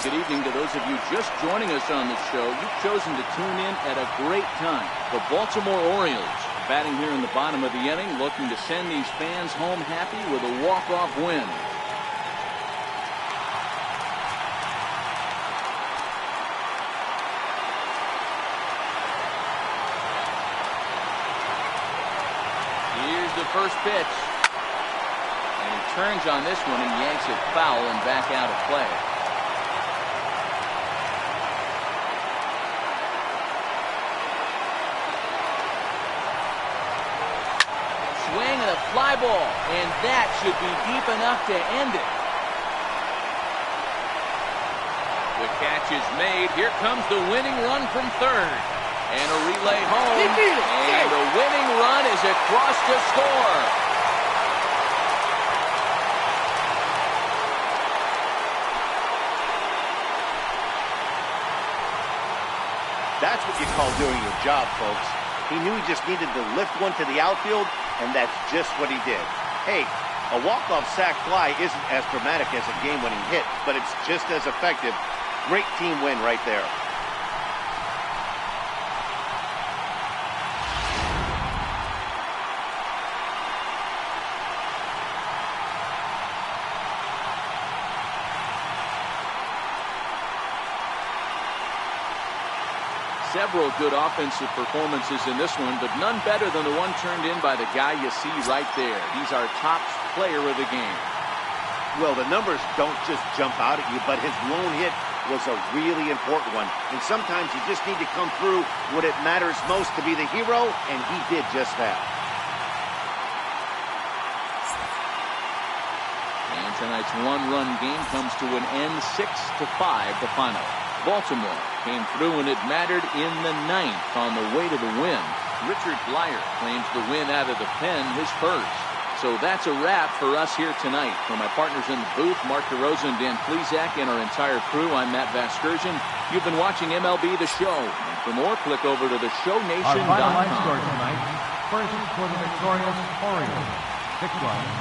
Good evening to those of you just joining us on the show. You've chosen to tune in at a great time. The Baltimore Orioles batting here in the bottom of the inning, looking to send these fans home happy with a walk-off win. Here's the first pitch. And he turns on this one and yanks it foul and back out of play. Swing and a fly ball, and that should be deep enough to end it. The catch is made. Here comes the winning run from third. And a relay home. And the winning run is across to score. That's what you call doing your job, folks. He knew he just needed to lift one to the outfield, and that's just what he did. Hey, a walk-off sac fly isn't as dramatic as a game-winning hit, but it's just as effective. Great team win right there. Several good offensive performances in this one, but none better than the one turned in by the guy you see right there. He's our top player of the game. Well, the numbers don't just jump out at you, but his lone hit was a really important one. And sometimes you just need to come through when it matters most to be the hero, and he did just that. And tonight's one-run game comes to an end, 6-5 the final. Baltimore came through and it mattered in the ninth on the way to the win. Richard Blyer claims the win out of the pen, his first. So that's a wrap for us here tonight. For my partners in the booth, Mark DeRosa and Dan Plesac, and our entire crew, I'm Matt Vasgersian. You've been watching MLB The Show. And for more, click over to theshownation.com. Our final line score tonight. First for the victorious Orioles. 6 runs,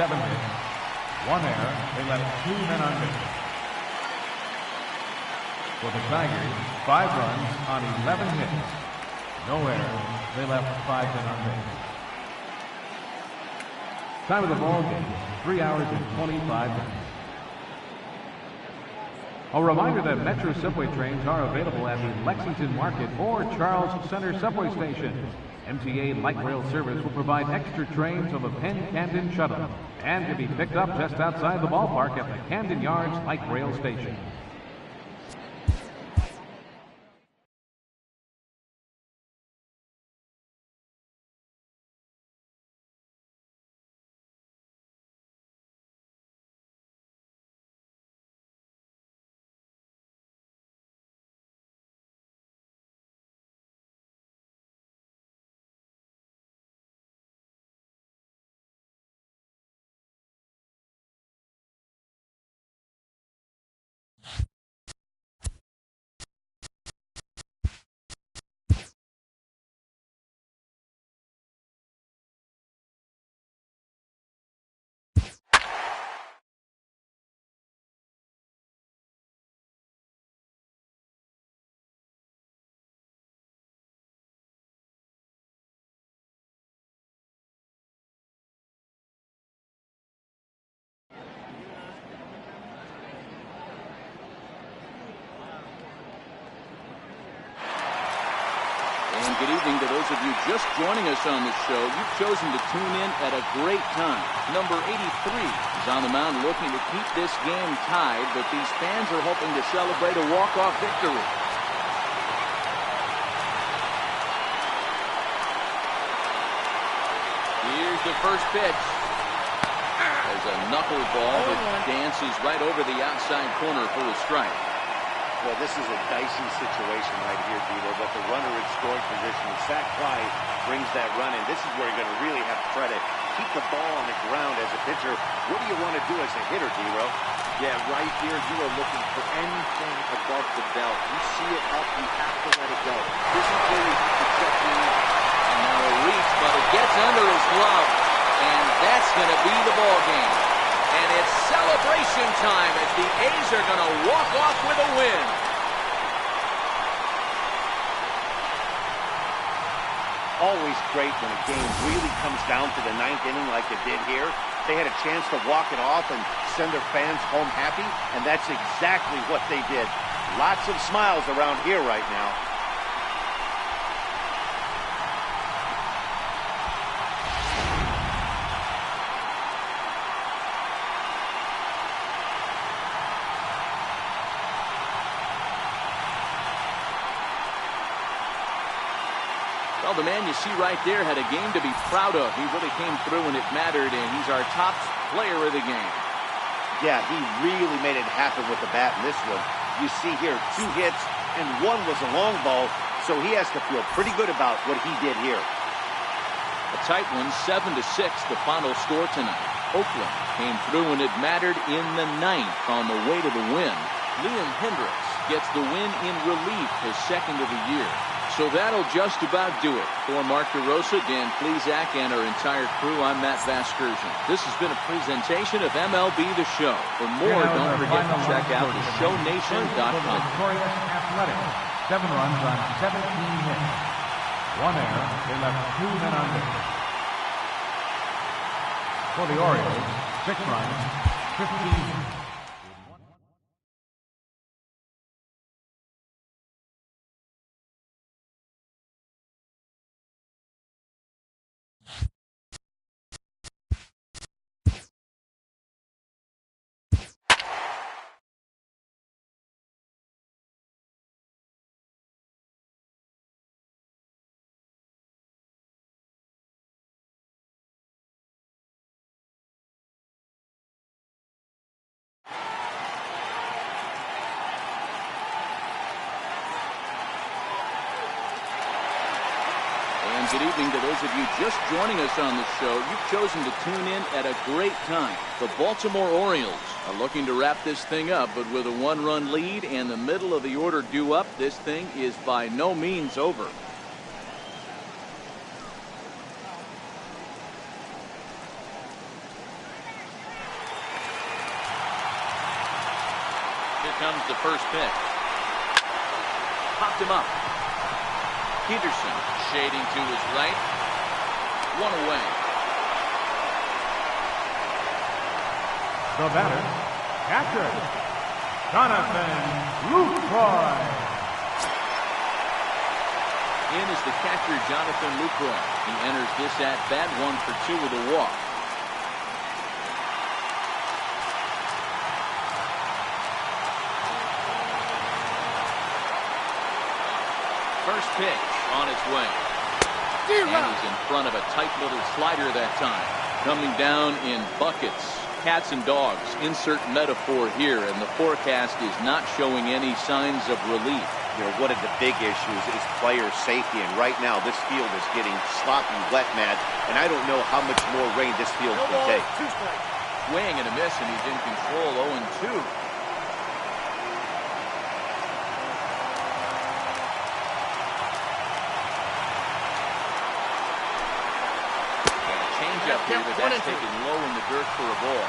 7 hits, 1 error. They left 2 men on base. For the Tigers, 5 runs on 11 hits. No errors. They left 5 men on base. Time of the ball game, 3 hours and 25 minutes. A reminder that Metro subway trains are available at the Lexington Market or Charles Center subway station. MTA light rail service will provide extra trains on the Penn Camden shuttle and can be picked up just outside the ballpark at the Camden Yards light rail station. And good evening to those of you just joining us on the show. You've chosen to tune in at a great time. Number 83 is on the mound looking to keep this game tied, but these fans are hoping to celebrate a walk-off victory. Here's the first pitch. There's a knuckleball that dances right over the outside corner for a strike. Well, this is a dicey situation right here, Debo, but the runner in scoring position, the sac fly brings that run in. This is where you're going to really have to try to keep the ball on the ground as a pitcher. What do you want to do as a hitter, Debo? Yeah, right here, you are looking for anything above the belt. You see it up, you have to let it go. This is where you have to check in. And now a reach, but it gets under his glove. And that's going to be the ball game. And it's celebrated celebration time as the A's are going to walk off with a win. Always great when a game really comes down to the ninth inning like it did here. They had a chance to walk it off and send their fans home happy, and that's exactly what they did. Lots of smiles around here right now. Well, the man you see right there had a game to be proud of. He really came through when it mattered, and he's our top player of the game. Yeah, he really made it happen with the bat in this one. You see here, 2 hits, and 1 was a long ball, so he has to feel pretty good about what he did here. A tight one, 7-6, the final score tonight. Oakland came through when it mattered in the 9th on the way to the win. Liam Hendricks gets the win in relief, his 2nd of the year. So that'll just about do it. For Mark DeRosa, Dan Plesac, and our entire crew, I'm Matt Vasgersian. This has been a presentation of MLB The Show. For more, don't forget to check out theshownation.com. Victorious Athletics, 7 runs on 17 hits. 1 error, they left 2 men on base. For the Orioles, 6 runs, 15 hits. And good evening to those of you just joining us on the show. You've chosen to tune in at a great time. The Baltimore Orioles are looking to wrap this thing up, but with a 1-run lead and the middle of the order due up, this thing is by no means over. Here comes the first pitch. Popped him up. Peterson shading to his right. 1 away. The batter, catcher, Jonathan Lucroy. In is the catcher, Jonathan Lucroy. He enters this at-bat 1 for 2 with a walk. First pitch on its way. And he's in front of a tight little slider that time. Coming down in buckets. Cats and dogs. Insert metaphor here. And the forecast is not showing any signs of relief. You know, one of the big issues is player safety. And right now, this field is getting sloppy wet, Matt. And I don't know how much more rain this field can take. Swing and a miss, and he's in control. 0-2. Up here, but that's taken low in the dirt for a ball.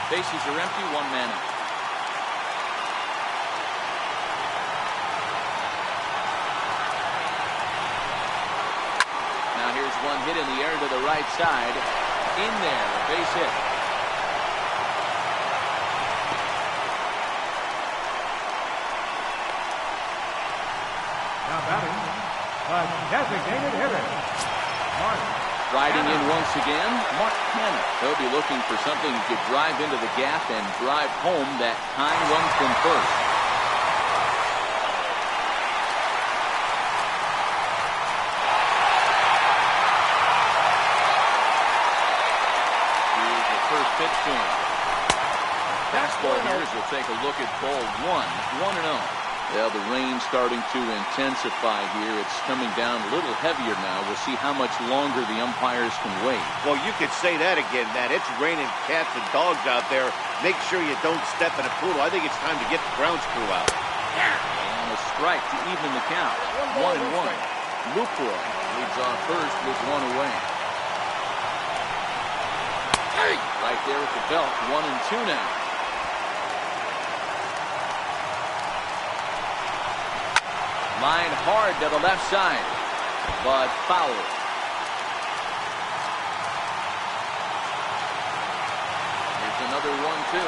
Bases are empty, 1 man out. Now here's one hit in the air to the right side. In there, a base hit. Now batting, the designated hitter, Mark. Riding in once again, Mark Canha. They'll be looking for something he could drive into the gap and drive home that tying run from first. Here's the first pitch to him. Fastball here as we'll take a look at ball 1, 1-0. Well, the rain's starting to intensify here. It's coming down a little heavier now. We'll see how much longer the umpires can wait. Well, you could say that again, Matt. It's raining cats and dogs out there. Make sure you don't step in a poodle. I think it's time to get the grounds crew out. And a strike to even the count. 1-1. Lucroy leads off first with one away. Right there at the belt. 1-2 now. Line hard to the left side, but foul. Here's another 1-2.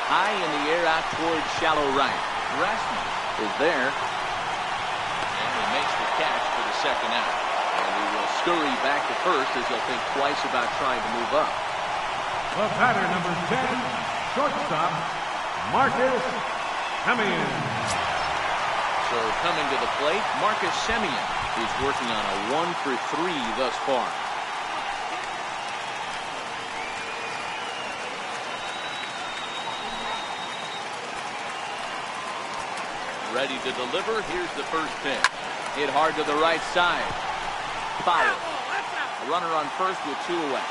High in the air out towards shallow right. Rasmussen is there. And he makes the catch for the second out. And he will scurry back to first as he'll think twice about trying to move up. The batter, number 10, shortstop, Marcus Semien. So coming to the plate, Marcus Semien, who's working on a 1-for-3 thus far. Ready to deliver. Here's the first pitch. Hit hard to the right side. Foul. A runner on first with two away.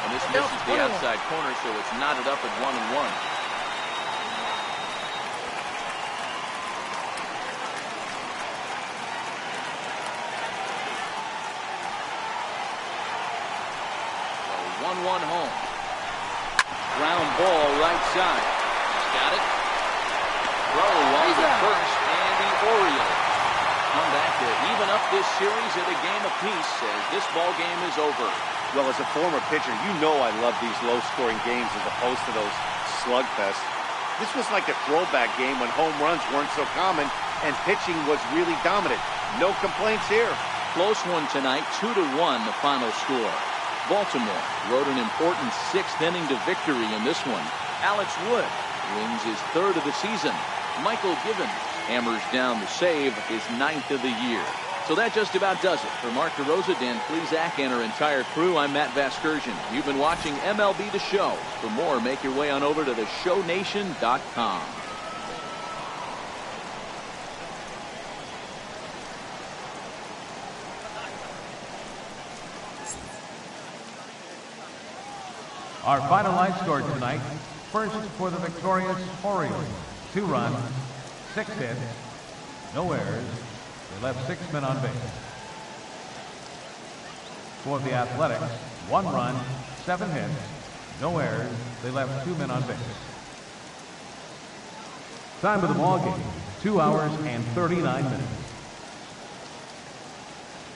And this misses the outside corner, so it's knotted up at 1-1. So 1-1 home. Ground ball right side. He's got it. Throw one to first, and the Orioles come back to even up this series at a game apiece as this ball game is over. Well, as a former pitcher, you know I love these low-scoring games as opposed to those slugfests. This was like a throwback game when home runs weren't so common and pitching was really dominant. No complaints here. Close one tonight, 2-1 the final score. Baltimore rode an important sixth-inning to victory in this one. Alex Wood wins his third of the season. Michael Givens hammers down the save, his ninth of the year. So that just about does it. For Mark DeRosa, Dan Plesac, and our entire crew, I'm Matt Vasgersian. You've been watching MLB The Show. For more, make your way on over to theshownation.com. Our final line score tonight, first for the victorious Orioles, 2 runs, 6 hits, no errors. They left 6 men on base. For the Athletics, 1 run, 7 hits, no errors. They left 2 men on base. Time of the ball game, 2 hours and 39 minutes.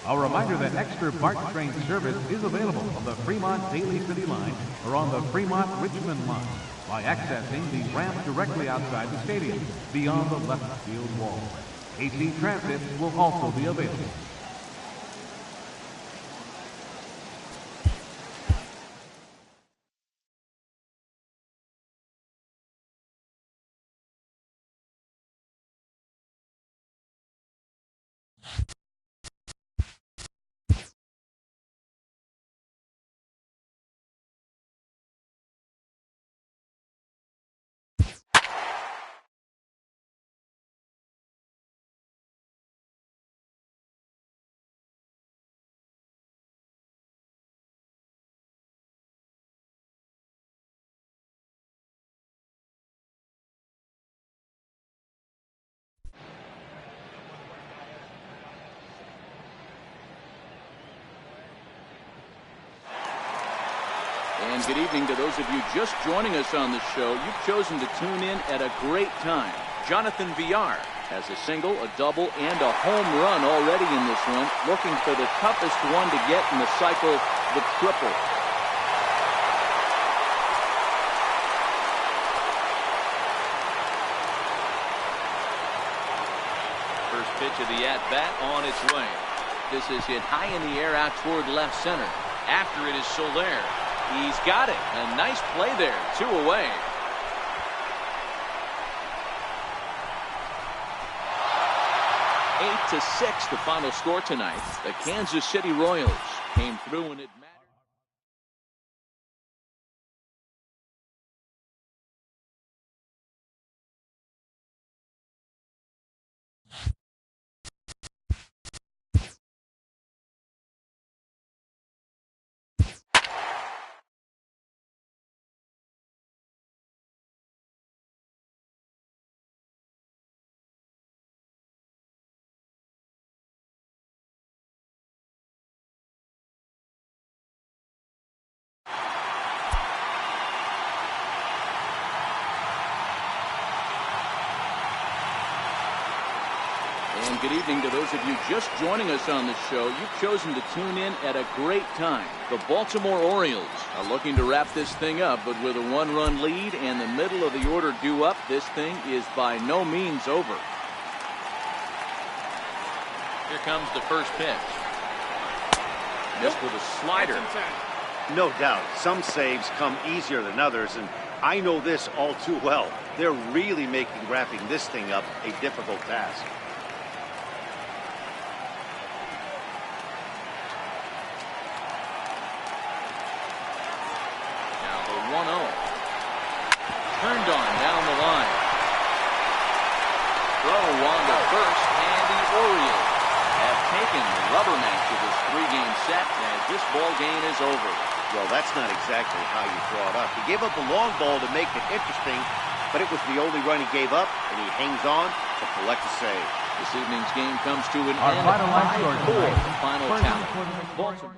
A reminder that extra BART train service is available on the Fremont Daly City line or on the Fremont Richmond line by accessing the ramp directly outside the stadium beyond the left field wall. AC Transit will also be available. And good evening to those of you just joining us on the show. You've chosen to tune in at a great time. Jonathan Villar has a single, a double, and a home run already in this one. Looking for the toughest one to get in the cycle, the triple. First pitch of the at-bat on its way. This is hit high in the air out toward left center. After it is Soler. He's got it. A nice play there. 2 away. Eight to 6 the final score tonight. The Kansas City Royals came through and it mattered. And good evening to those of you just joining us on the show. You've chosen to tune in at a great time. The Baltimore Orioles are looking to wrap this thing up, but with a one-run lead and the middle of the order due up, this thing is by no means over. Here comes the first pitch. Missed with a slider. No doubt, some saves come easier than others, and I know this all too well. They're really making wrapping this thing up a difficult task. Now the 1-0. Turned on down the line. Throw on to first, and the Orioles have taken the rubber match of this three-game set as this ball game is over. Well, that's not exactly how you draw it up. He gave up a long ball to make it interesting, but it was the only run he gave up, and he hangs on to collect a save. This evening's game comes to an Our end. final line score 5-4 final tally. Baltimore.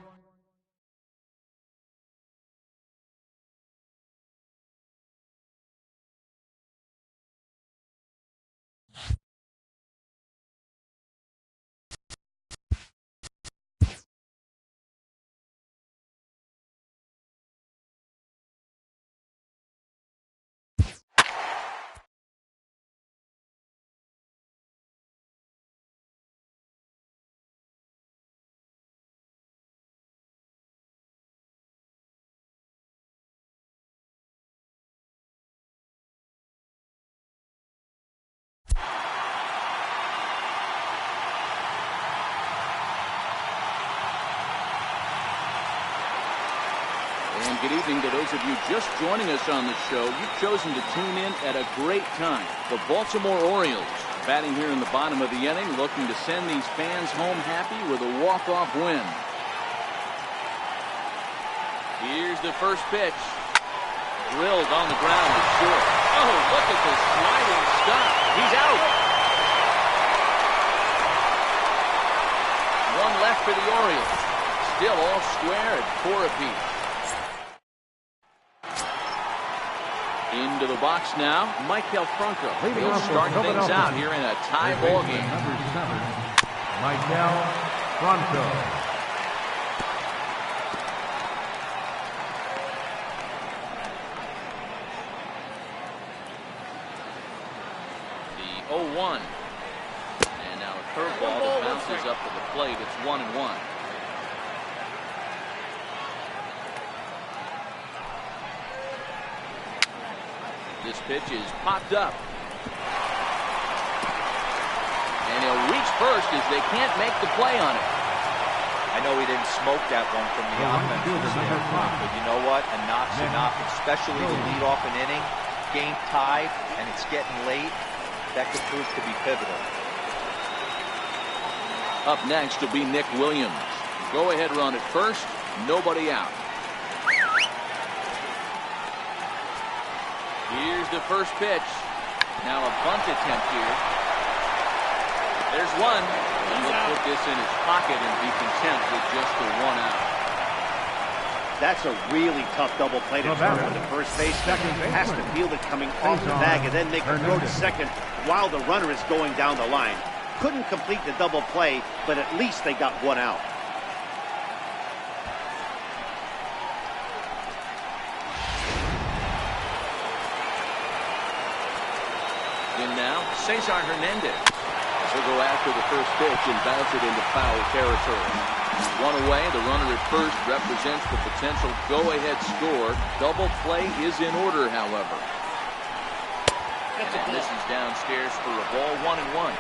And good evening to those of you just joining us on the show. You've chosen to tune in at a great time. The Baltimore Orioles batting here in the bottom of the inning, looking to send these fans home happy with a walk-off win. Here's the first pitch. Drilled on the ground to short. Oh, look at the sliding stop. He's out. One left for the Orioles. Still all square at 4 apiece. Into the box now, Michael Franco. He'll start things out here in a tie ball game. Number 7, Michael Franco. The 0-1. And now a curveball that bounces up to the plate. It's 1-1. This pitch is popped up. And he'll reach first as they can't make the play on it. I know he didn't smoke that one from the offensive standpoint, but you know what? A knock's a knock, especially to lead off an inning. Game tied, and it's getting late. That could prove to be pivotal. Up next will be Nick Williams. Go ahead run at first, nobody out. Here's the first pitch. Now a bunt attempt here. There's one. And he'll put this in his pocket and be content with just the 1 out. That's a really tough double play to turn when the first baseman has to field it coming off the bag and then make a throw to second while the runner is going down the line. Couldn't complete the double play, but at least they got 1 out. In now, Cesar Hernandez. He'll go after the first pitch and bounce it into foul territory. 1 away. The runner at first represents the potential go-ahead score. Double play is in order, however. And this is downstairs for a ball. 1-1.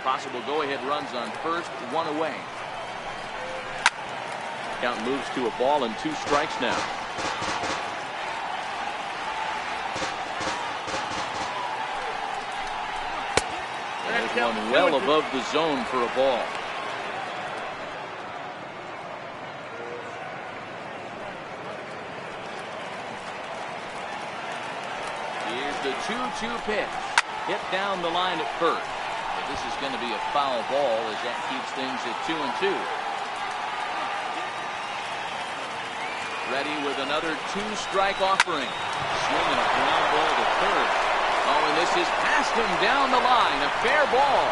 Possible go-ahead runs on first. 1 away. Count moves to a ball and 2 strikes now. And there's one well above the zone for a ball. Here's the 2-2 pitch. Hit down the line at first. But this is going to be a foul ball as that keeps things at 2-2. Ready with another 2-strike offering. swing and a ground ball to third. Oh, and this is past him down the line. A fair ball.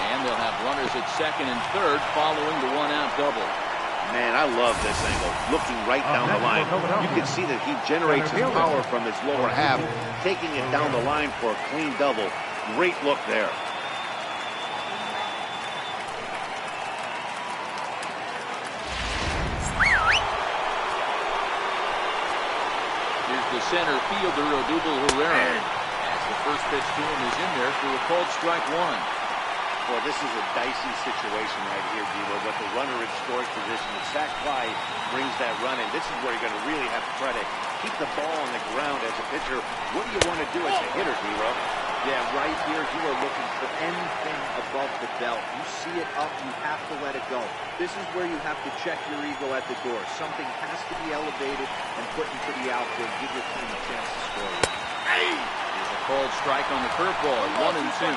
And they'll have runners at second and third following the one-out double. Man, I love this angle. Looking right down the line. You can see that he generates his power from his lower half, taking it down the line for a clean double. Great look there. Here's the center fielder, Odubel Herrera. As the first pitch to him is in there for a called strike one. Well, this is a dicey situation right here, Dilo, but the runner in scoring position, the sac fly brings that run in. This is where you're going to really have to try to keep the ball on the ground as a pitcher. What do you want to do as a hitter, Dilo? Yeah, right here, you are looking for anything above the belt. You see it up, you have to let it go. This is where you have to check your ego at the door. Something has to be elevated and put into the outfield. Give your team a chance to score. Here's a called strike on the curveball, 1-2.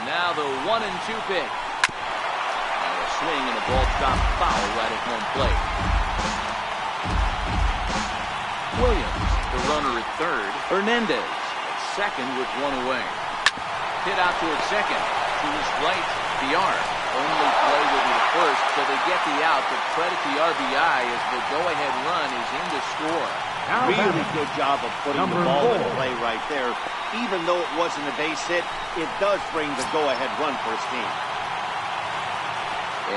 Now the 1-2 pitch. Now a swing and a ball dropped foul right at home plate. Williams, the runner at third. Hernandez at second with one away. Hit out towards second. To his right, the arc. Only play will be the first, so they get the out, but credit the RBI as the go-ahead run is in to score. Really good job of putting the ball in play right there. Even though it wasn't a base hit, it does bring the go-ahead run for his team.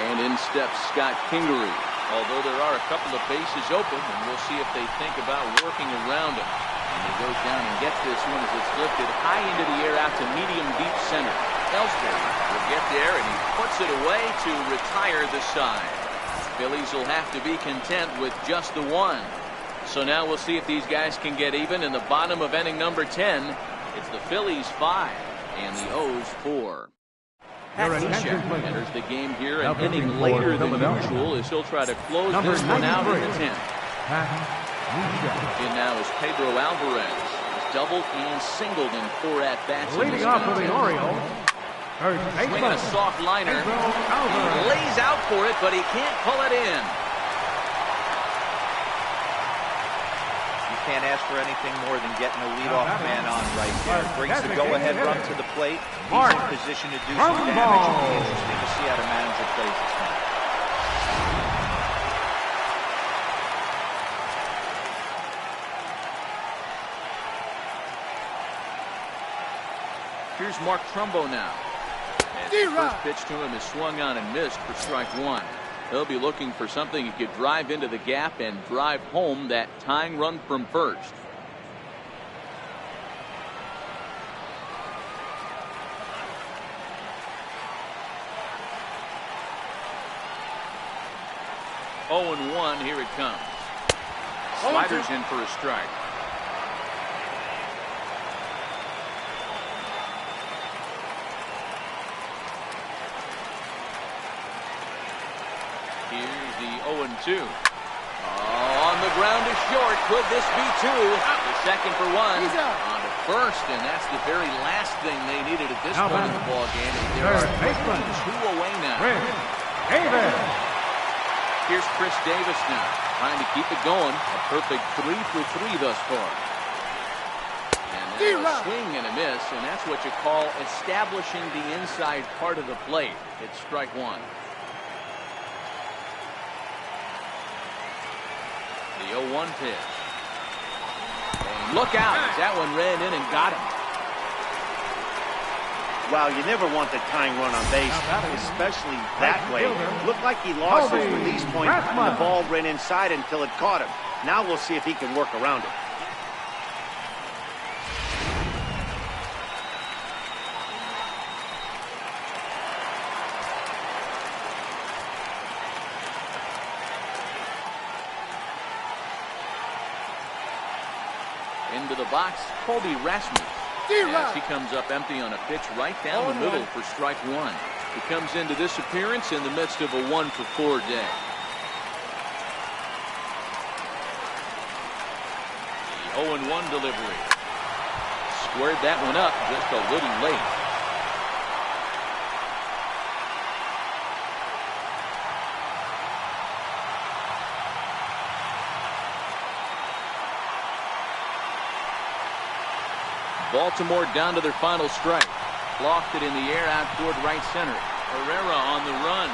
And in steps Scott Kingery. Although there are a couple of bases open, and we'll see if they think about working around him. And he goes down and gets this one as it's lifted high into the air out to medium deep center. Ellsbury will get there, and he puts it away to retire the side. Phillies will have to be content with just the one. So now we'll see if these guys can get even in the bottom of inning number 10. It's the Phillies 5 and the O's 4. Pat Neshek enters the game here an inning later than usual as he'll try to close this one out in the 10th. In now is Pedro Alvarez. He's doubled and singled in 4 at-bats. Leading off for the Orioles. Swinging a soft liner. He lays out for it, but he can't pull it in. Can't ask for anything more than getting a leadoff man on right there. Brings the go-ahead run to the plate. He's in position to do some damage. It'll be interesting to see how the manager plays this one. Here's Mark Trumbo now. As the first pitch to him is swung on and missed for strike one. They'll be looking for something he could drive into the gap and drive home that tying run from first. Oh, and 1, here it comes. Sliders in for a strike. Here's the 0-2. Oh, on the ground is short. Could this be 2? The second for 1. On to first, and that's the very last thing they needed at this point in the ball game. There are 2 away now. Here's Chris Davis now, trying to keep it going. A perfect 3 for 3 thus far. And now a swing and a miss, and that's what you call establishing the inside part of the plate. It's strike 1. The 0-1 pitch. And look out. That one ran in and got him. Wow, you never want the tying run on base, especially that way. Looked like he lost his release point, and the ball ran inside until it caught him. Now we'll see if he can work around it. Into the box, Colby Rasmus. As he comes up empty on a pitch right down the middle for strike 1. He comes into this appearance in the midst of a 1-for-4 day. The 0-1 delivery. Squared that one up just a little late. Baltimore down to their final strike. Lofted in the air out toward right center. Herrera on the run.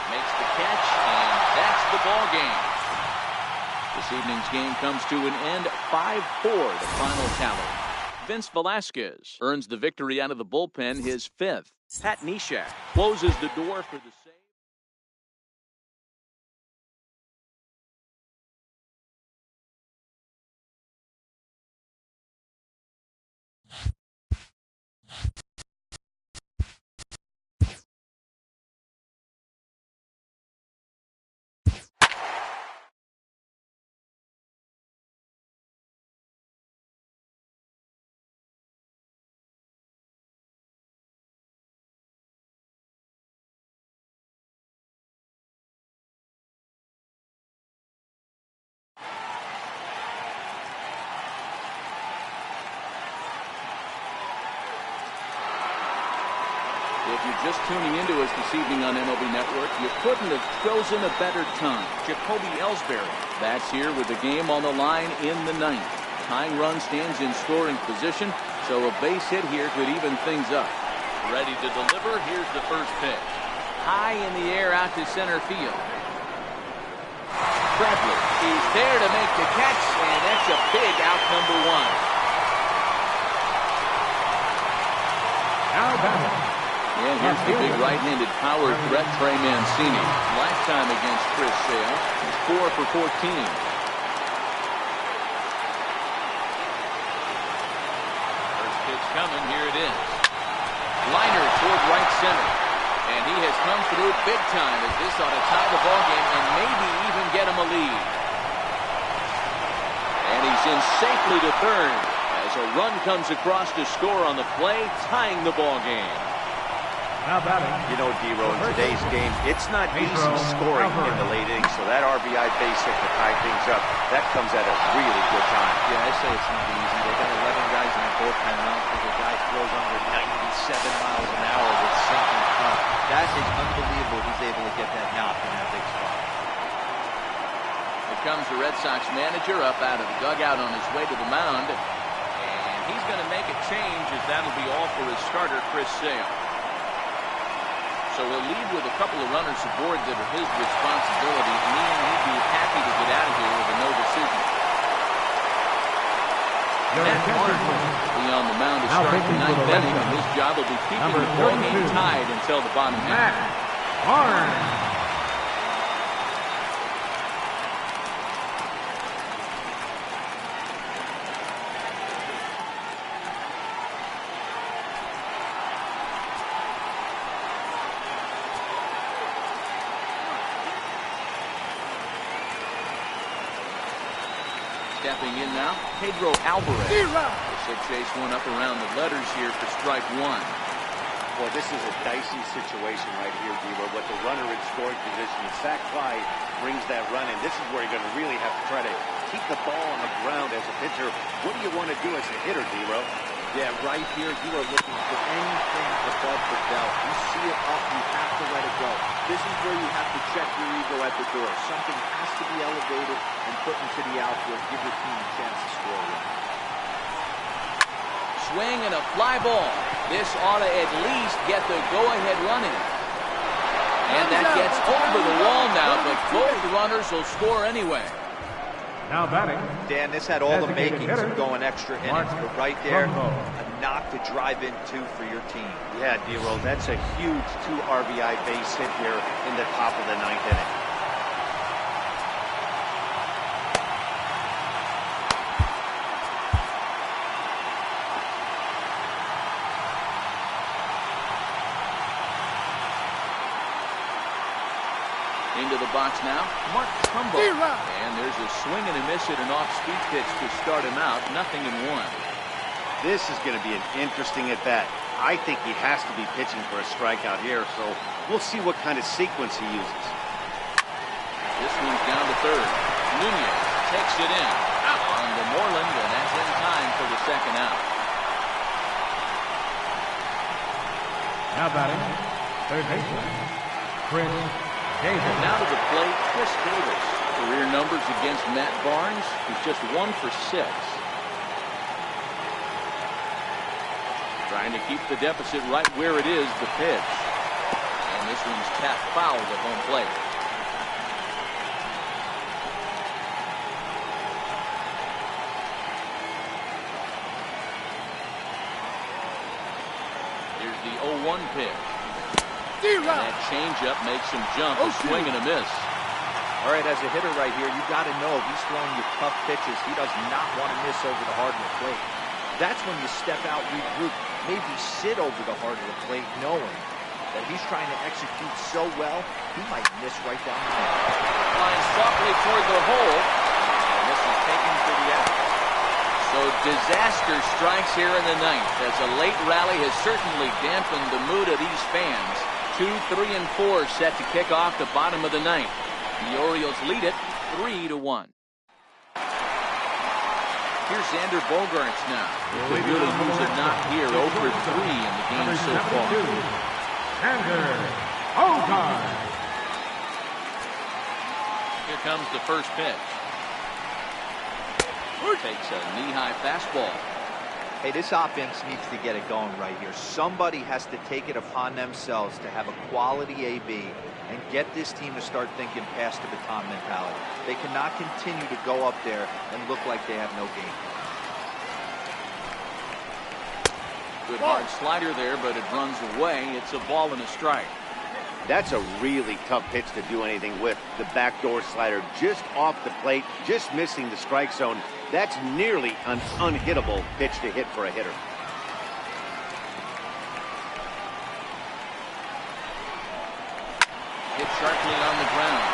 Makes the catch, and that's the ball game. This evening's game comes to an end, 5-4, the final tally. Vince Velasquez earns the victory out of the bullpen, his 5th. Pat Neshek closes the door for the save. If you're just tuning into us this evening on MLB Network, you couldn't have chosen a better time. Jacoby Ellsbury bats here with the game on the line in the 9th. Tying run stands in scoring position, so a base hit here could even things up. Ready to deliver, here's the first pitch. High in the air out to center field. Bradley is there to make the catch, and that's a big out, number 1. Now batting. And here's the big right-handed power threat, Trey Mancini. Lifetime against Chris Sale. He's 4 for 14. First pitch coming. Here it is. Liner toward right center. And he has come through big time as this ought to tie the ball game and maybe even get him a lead. And he's in safely to third as a run comes across to score on the play, tying the ball game. You know, D-Row, in today's game, it's not easy scoring in the late innings, so that RBI base hit to tie things up, that comes at a really good time. Yeah, I say it's not easy. They got 11 guys in the bullpen. I don't think a guy throws under 97 miles an hour with sinking front. That is unbelievable. He's able to get that knock in that big spot. Here comes the Red Sox manager up out of the dugout on his way to the mound. And he's going to make a change as that'll be all for his starter, Chris Sale. So he'll leave with a couple of runners aboard that are his responsibility, meaning he'd be happy to get out of here with a no decision. Matt Barnes will be on the mound to start the 9th inning, and his job will be keeping the ball game tied until the bottom half. Matt Barnes. Stepping in now, Pedro Alvarez. Should chase one up around the letters here for strike 1. Well, this is a dicey situation right here, D-Row. But the runner in scoring position, the sac fly brings that run in. This is where you're going to really have to try to keep the ball on the ground as a pitcher. What do you want to do as a hitter, D-Row? Yeah, right here, you are looking for anything above the belt. You see it up, you have to let it go. This is where you have to check your ego at the door. Something has to be elevated and put into the outfield. Give your team a chance to score one. Swing and a fly ball. This ought to at least get the go-ahead running. And that gets over the wall now, but both runners will score anyway. Now batting. Dan, this had all the makings of going extra innings, but right there, a knock to drive in 2 for your team. Yeah, D-Row, that's a huge 2 RBI base hit here in the top of the 9th inning. Into the box now, Mark Trumbo. And there's a swing and a miss at an off-speed pitch to start him out. 0-1. This is going to be an interesting at-bat. I think he has to be pitching for a strikeout here, so we'll see what kind of sequence he uses. This one's down to third. Nunez takes it in. Out on to Moreland, and that's in time for the second out. Now batting. Third baseman. Chris Davis. Now to the plate, Chris Davis. Career numbers against Matt Barnes. He's just 1 for 6. Trying to keep the deficit right where it is, the pitch. And this one's tapped foul to home plate. Here's the 0-1 pitch. And that changeup makes him jump, a swing and a miss. All right, as a hitter right here, you got to know if he's throwing you tough pitches, he does not want to miss over the heart of the plate. That's when you step out, regroup, maybe sit over the heart of the plate, knowing that he's trying to execute so well, he might miss right down the middle. Flying softly toward the hole, and this is taken for the out. So disaster strikes here in the ninth, as a late rally has certainly dampened the mood of these fans. 2, 3, and 4 set to kick off the bottom of the ninth. The Orioles lead it 3-1. Here's Xander Bogaerts now. He could really use a knock here, over 3 in the game so far. Xander Bogaerts. Here comes the first pitch. Takes a knee-high fastball. Hey, this offense needs to get it going right here. Somebody has to take it upon themselves to have a quality AB and get this team to start thinking past the baton mentality. They cannot continue to go up there and look like they have no game. Good hard slider there, but it runs away. It's a ball and a strike. That's a really tough pitch to do anything with. The backdoor slider just off the plate, just missing the strike zone. That's nearly an unhittable pitch to hit for a hitter. Hit sharply on the ground.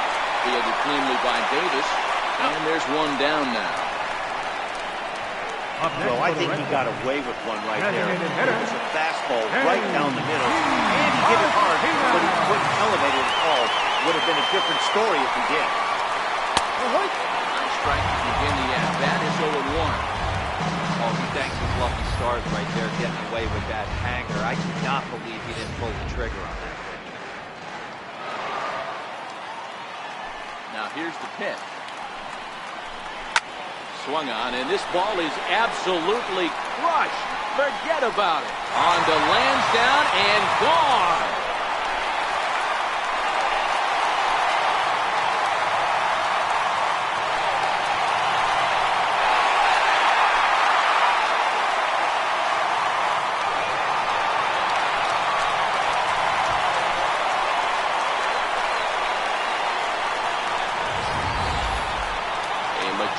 Fielded cleanly by Davis. And there's one down now. Well, I think he got away with one right there. It was a fastball right down the middle. And he hit it hard, but he couldn't elevate it at all. Would have been a different story if he did. Nice strike to begin the at-bat. It's 0-1. Oh, he thanks his lucky stars right there, getting away with that hanger. I cannot believe he didn't pull the trigger on that pitch. Now here's the pitch. Swung on, and this ball is absolutely crushed. Forget about it. On to Lansdowne and gone.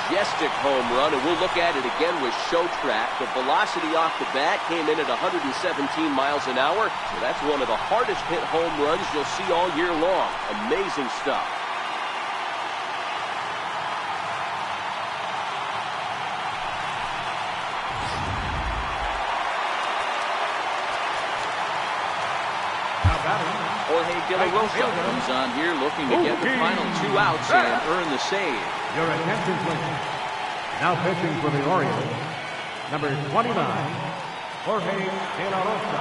Majestic home run, and we'll look at it again with show track. The velocity off the bat came in at 117 miles an hour, so that's one of the hardest hit home runs you'll see all year long. Amazing stuff. Jorge De La Rosa comes on here looking to get the final 2 outs and earn the save. Your attention, please. Now pitching for the Orioles, number 29, Jorge De La Rosa.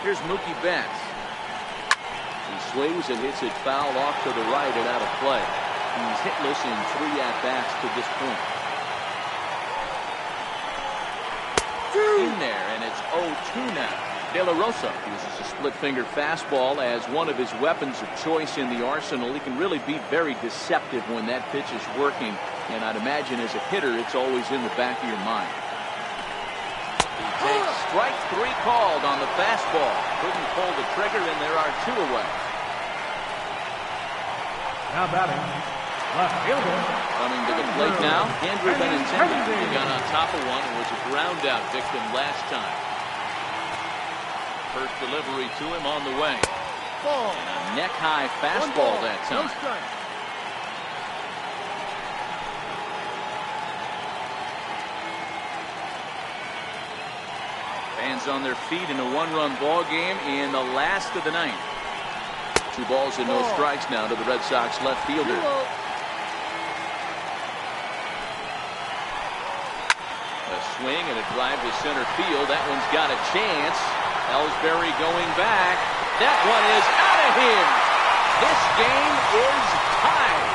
Here's Mookie Betts. He swings and hits it foul off to the right and out of play. He's hitless in 3 at-bats to this point. In there, and it's 0-2 now. De La Rosa uses a split-finger fastball as one of his weapons of choice in the arsenal. He can really be very deceptive when that pitch is working, and I'd imagine as a hitter, it's always in the back of your mind. He takes strike 3 called on the fastball. Couldn't pull the trigger, and there are 2 away. Now batting, left fielder. Coming to the plate now, Andrew Benintendi. He got on top of one and was a ground out victim last time. First delivery to him on the way. And a neck-high fastball that time. Fans on their feet in a 1-run ball game in the last of the ninth. 2 balls and no strikes now to the Red Sox left fielder. A swing and a drive to center field. That one's got a chance. Ellsbury going back. That one is out of here. This game is tied.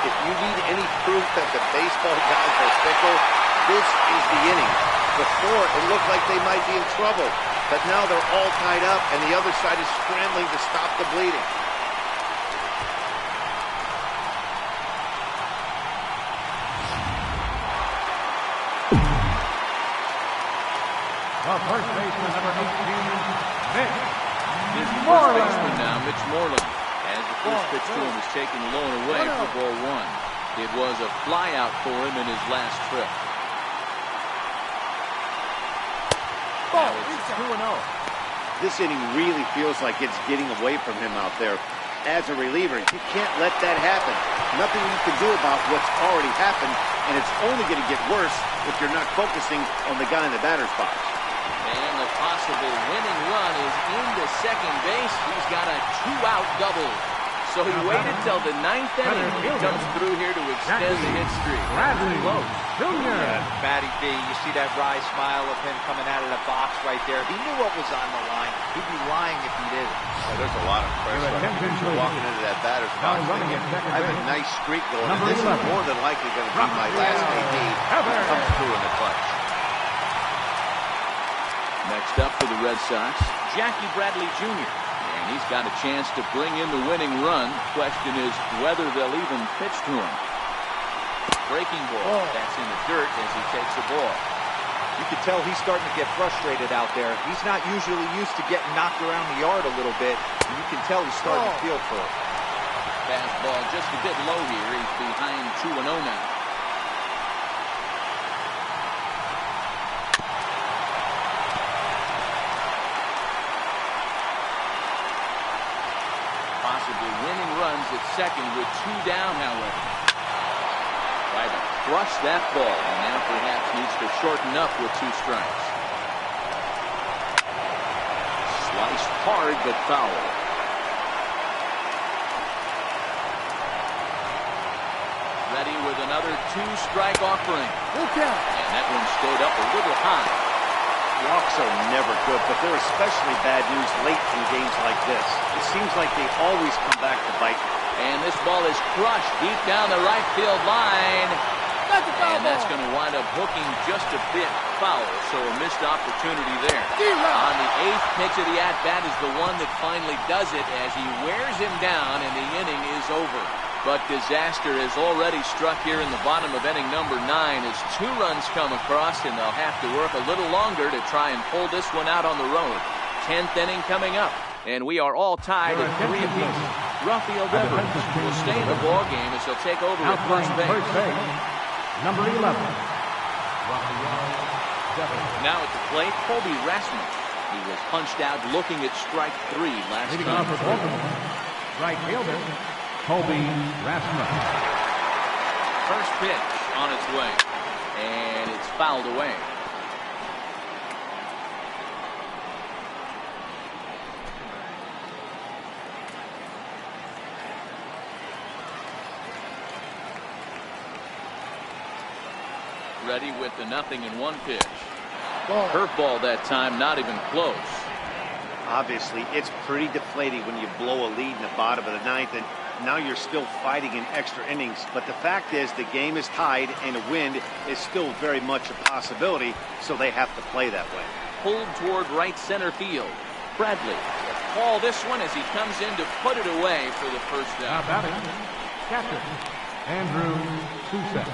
If you need any proof that the baseball gods are fickle, this is the inning. Before, it looked like they might be in trouble, but now they're all tied up, and the other side is scrambling to stop the bleeding. The first baseman, number 18, Mitch First baseman now, Mitch Moreland. As the first pitch to him is taken low and away for ball one. It was a flyout for him in his last trip. Now it's 2-0. This inning really feels like it's getting away from him out there. As a reliever, you can't let that happen. Nothing you can do about what's already happened, and it's only going to get worse if you're not focusing on the guy in the batter's box. And the possible winning run is into second base. He's got a 2-out double. So he waited till the 9th inning. He comes through here to extend the hit streak. Close. Yeah, Matty B, you see that wry smile of him coming out of the box right there. He knew what was on the line. He'd be lying if he didn't. Well, there's a lot of pressure walking into that batter's box. I have a nice streak going, and this is more than likely going to be my last AD. Comes through in the clutch. Next up for the Red Sox, Jackie Bradley Jr. And he's got a chance to bring in the winning run. Question is whether they'll even pitch to him. Breaking ball. That's in the dirt as he takes the ball. You can tell he's starting to get frustrated out there. He's not usually used to getting knocked around the yard a little bit. And you can tell he's starting to feel for it. Fastball just a bit low here. He's behind 2-0 now. Possibly winning runs at second with 2 down, however. Tried to crush that ball, and now perhaps needs to shorten up with 2 strikes. Sliced hard, but foul. Ready with another 2-strike offering. And that one stayed up a little high. Walks are never good, but they're especially bad news late in games like this. It seems like they always come back to bite. And this ball is crushed deep down the right field line. And that's going to wind up hooking just a bit foul, so a missed opportunity there. On the 8th pitch of the at-bat is the one that finally does it as he wears him down and the inning is over. But disaster has already struck here in the bottom of inning number 9 as 2 runs come across, and they'll have to work a little longer to try and pull this one out on the road. 10th inning coming up, and we are all tied at 3 apiece. Rafael Devers will stay in the ball game as he'll take over at first base. Number 11. Now at the plate, Colby Rasmus. He was punched out looking at strike 3 last time. Right fielder, Colby Rasmus. First pitch on its way, and it's fouled away. Ready with the 0-1 pitch. Curveball that time, not even close. Obviously, it's pretty deflating when you blow a lead in the bottom of the 9th, and now you're still fighting in extra innings. But the fact is, the game is tied, and a win is still very much a possibility, so they have to play that way. Pulled toward right center field. Bradley will call this one as he comes in to put it away for the first out. Now batting, catcher, Andrew Sousa.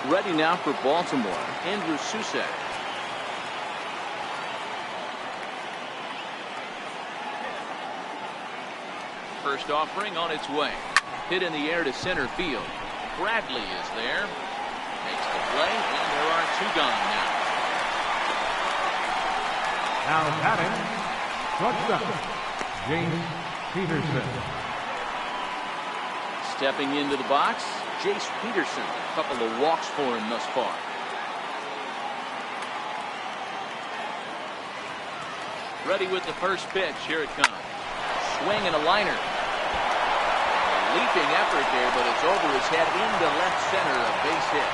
Ready now for Baltimore, Andrew Sousa. First offering on its way. Hit in the air to center field. Bradley is there. Makes the play, and there are 2 gone now. Now batting, shortstop, James Peterson. Stepping into the box, Jace Peterson. A couple of walks for him thus far. Ready with the first pitch. Here it comes. Swing and a liner. A leaping effort there, but it's over his head into left center. A base hit.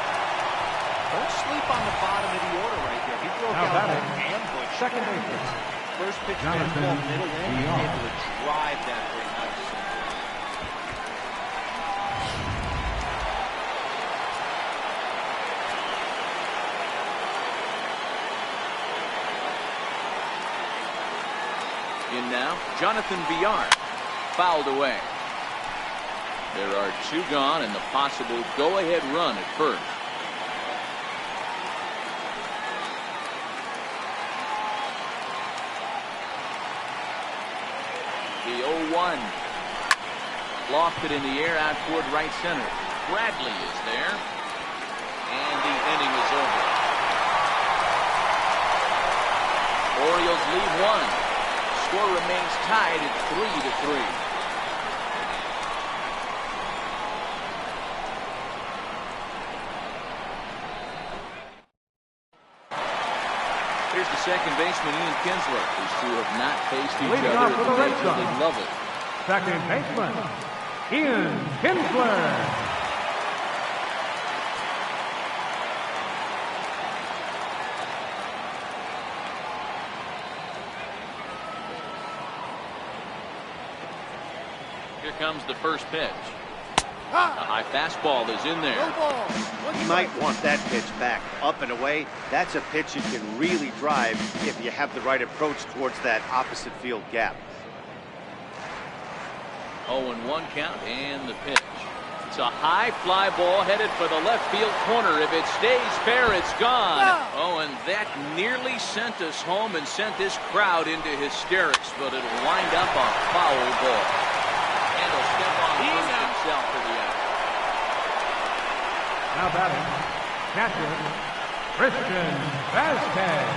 Don't sleep on the bottom of the order right there. He broke out that ambush. Second baseman, First pitch fastball middle in, and able to drive that very nice. In now, Jonathan Villar, fouled away. There are 2 gone and the possible go-ahead run at first. The 0-1. Lofted in the air out toward right center. Bradley is there. And the inning is over. Orioles lead 1. Score remains tied at 3-3. Here's the second baseman, Ian Kinsler. These two have not faced each Leading other off for the Red at the Sox. major league level. Second baseman, Ian Kinsler. Here comes the first pitch. A high fastball is in there. You might want that pitch back up and away. That's a pitch you can really drive if you have the right approach towards that opposite field gap. 0-1 count and the pitch. It's a high fly ball headed for the left field corner. If it stays fair, it's gone. Oh, and that nearly sent us home and sent this crowd into hysterics, but it'll wind up a foul ball. And he'll step on first himself for the out. Now batting, catcher, Christian Vasquez.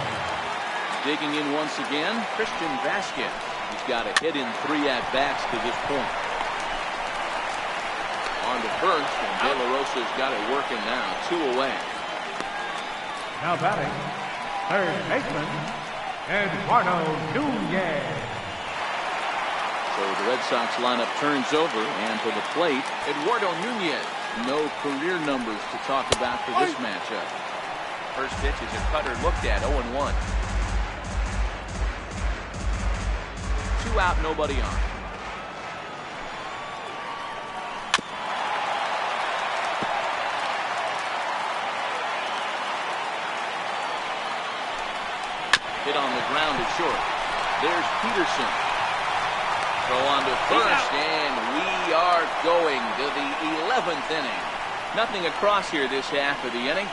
Digging in once again, Christian Vasquez. He's got a hit in 3 at-bats to this point. On to first, and De La Rosa's got it working now. 2 away. Now batting, third baseman, Eduardo Nunez. So the Red Sox lineup turns over, and to the plate, Eduardo Nunez. No career numbers to talk about for this matchup. First pitch is a cutter looked at, 0-1. 2 out, nobody on. Hit on the ground at short. There's Peterson. Throw on to first, and we are going to the 11th inning. Nothing across here this half of the inning,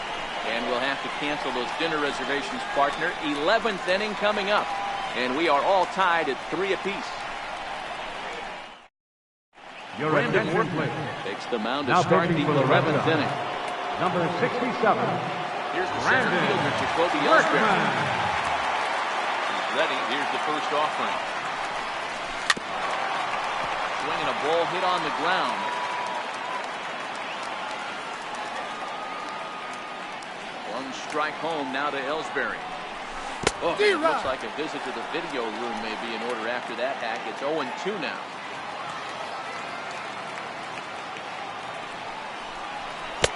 and we'll have to cancel those dinner reservations, partner. 11th inning coming up, and we are all tied at 3 apiece. Brandon Workman takes the mound to start the 11th inning. Number 67. Here's the center fielder, Jacoby Ellsbury. He's ready. Here's the first offering. Swinging a ball hit on the ground. One strike home now to Ellsbury. Oh, it looks like a visit to the video room may be in order after that hack. It's 0-2 now.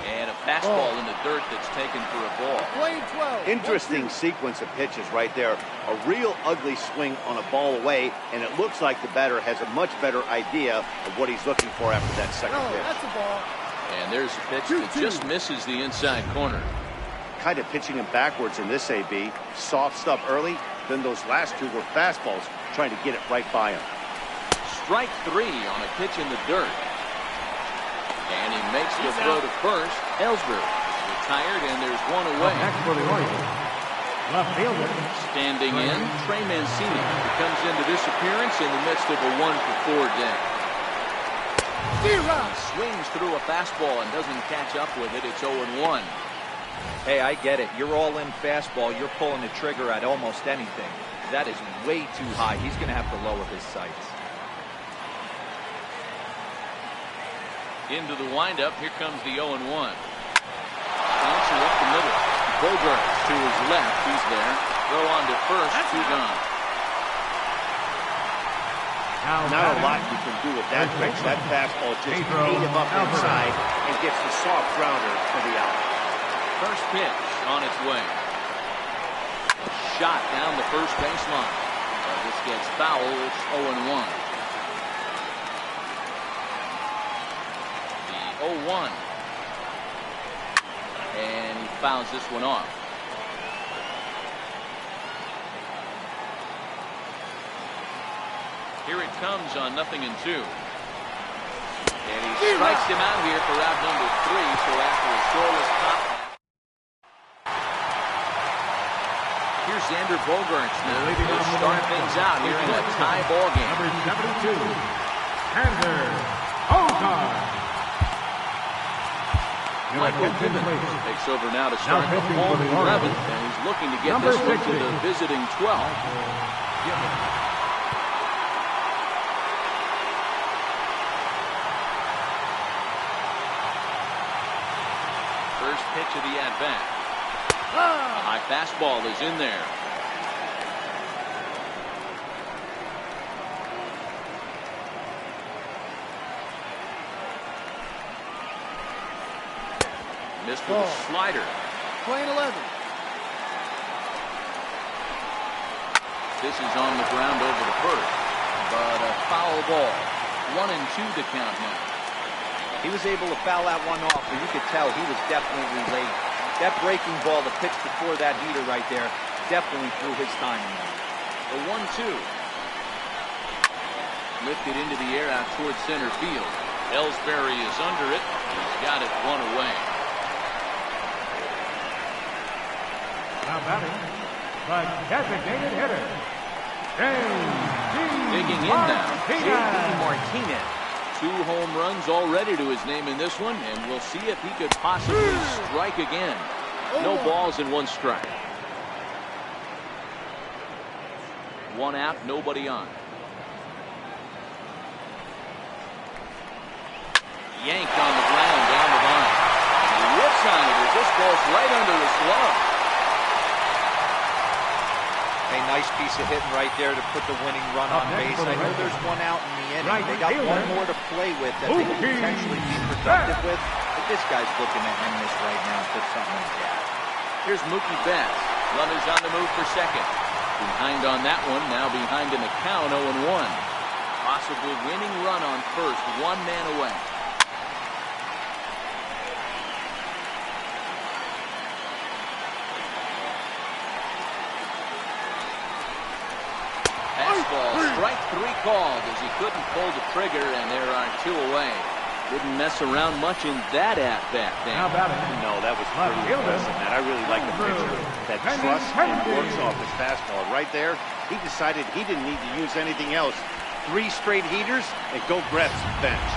And a fastball in the dirt that's taken for a ball. Interesting sequence of pitches right there. A real ugly swing on a ball away, and it looks like the batter has a much better idea of what he's looking for after that second pitch. That's a ball. And there's a pitch that just misses the inside corner. Kind of pitching him backwards in this AB. Soft stuff early, then those last 2 were fastballs, trying to get it right by him. Strike 3 on a pitch in the dirt. And he makes the throw to first. Ellsbury is retired, and there's 1 away. Next for the Orioles, left fielder. Standing in, Trey Mancini, who comes into this appearance in the midst of a 1-for-4 day. He swings through a fastball and doesn't catch up with it. It's 0-1. Hey, I get it. You're all in fastball. You're pulling the trigger at almost anything. That is way too high. He's going to have to lower his sights. Into the windup. Here comes the 0-1. Bouncer up the middle. Bogart to his left. He's there. Throw on to first. 2 gone. Not a lot you can do with that pitch. That fastball just ate him up inside and gets the soft grounder for the out. First pitch on its way. Shot down the first baseline. gets fouled. It's 0-1. The 0-1. And he fouls this one off. Here it comes on 0-2. And he strikes him out here for out number 3. So after a scoreless top. Here's Xander Bogaerts now. He'll start things out here in a tie ball game. Number 72, Xander Bogaerts. Michael Gibbons takes over now to start the home 11th, and he's looking to get this one to the visiting 12. First pitch of the at-bat. A high fastball is in there. Missed with a slider. Playing 11. This is on the ground over the first, but a foul ball. 1-2 to count now. He was able to foul that one off, but you could tell he was definitely late. That breaking ball, the pitch before that heater right there, definitely threw his timing. The 1-2. Lifted into the air out towards center field. Ellsbury is under it. He's got it one away. Now batting, the designated hitter, Digging in now, J.D. Martinez. 2 home runs already to his name in this one, and we'll see if he could possibly strike again. No balls and 1 strike. 1 out, nobody on. Yanked on the ground down the line. And he whips on it as this ball's right under his glove. A nice piece of hitting right there to put the winning run on base. I know there's 1 out in the inning. They got 1 more to play with that they could potentially be productive with. But this guy's looking to end this right now and put something in the gap. Here's Mookie Betts. Runners on the move for second. Behind on that one. Now behind in the count, 0-1. Possible winning run on first. 1 man away. Fastball, strike 3 called as he couldn't pull the trigger, and there are 2 away. Didn't mess around much in that at-bat, Dan. No, that was pretty impressive, man. I really like the pitcher that trusts and works off his fastball. Right there, he decided he didn't need to use anything else. 3 straight heaters and go grab some bench.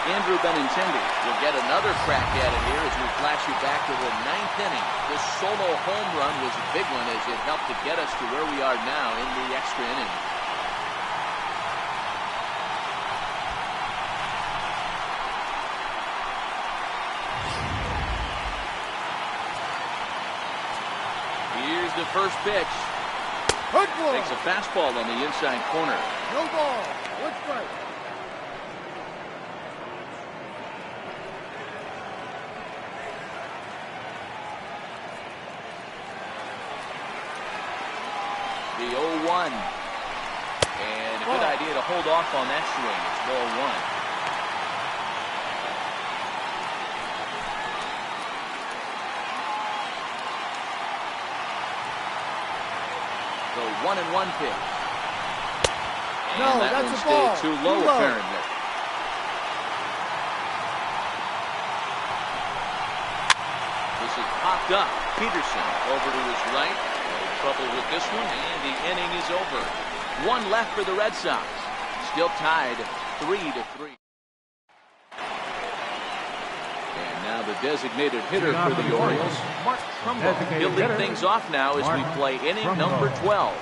Andrew Benintendi will get another crack at it here as we flash you back to the 9th inning. This solo home run was a big one as it helped to get us to where we are now in the extra inning. Here's the first pitch. Takes a fastball on the inside corner. No ball. 1 strike. The 0-1. And a good idea to hold off on that swing. It's ball 1. The 1-1 pitch. And No, that that's one a stayed ball. too low, Too low. apparently. This is popped up. Peterson over to his right. Trouble with this one, and the inning is over. 1 left for the Red Sox. Still tied 3-3. And now the designated hitter for the Orioles, Mark Trumbo. He'll lead things off now as we play inning number 12.